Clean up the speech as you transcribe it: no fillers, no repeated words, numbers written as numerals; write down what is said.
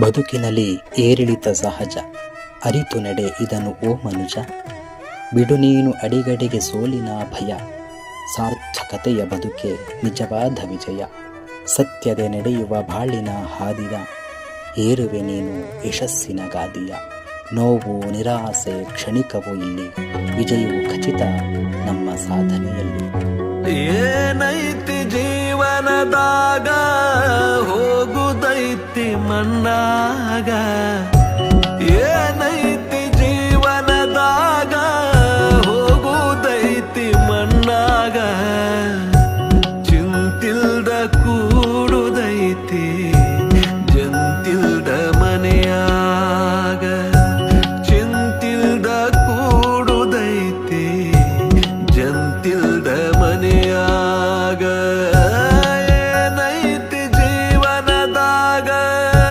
ಬದುಕಿನಲ್ಲಿ ಏರಿಳಿತ ಸಹಜ, ಅರಿತು ನಡೆ ಇದನ್ನು ಓ ಮನುಜ. ಬಿಡು ನೀನು ಅಡಿಗಡಿಗೆ ಸೋಲಿನ ಭಯ, ಸಾರ್ಥಕತೆಯ ಬದುಕೆ ನಿಜವಾದ ವಿಜಯ. ಸತ್ಯದೆ ನಡೆಯುವ ಬಾಳಿನ ಹಾದಿಯ, ಏರುವೆ ನೀನು ಯಶಸ್ಸಿನ ಗಾದಿಯ. ನೋವು ನಿರಾಸೆ ಕ್ಷಣಿಕವು ಇಲ್ಲಿ, ವಿಜಯವು ಖಚಿತ ನಮ್ಮ ಸಾಧನೆಯಲ್ಲಿ. ಏನೈತಿ ಜೀವನದಾಗ, ಹೋಗುದೈತಿ ಮಣ್ಣಾಗ. ಏನ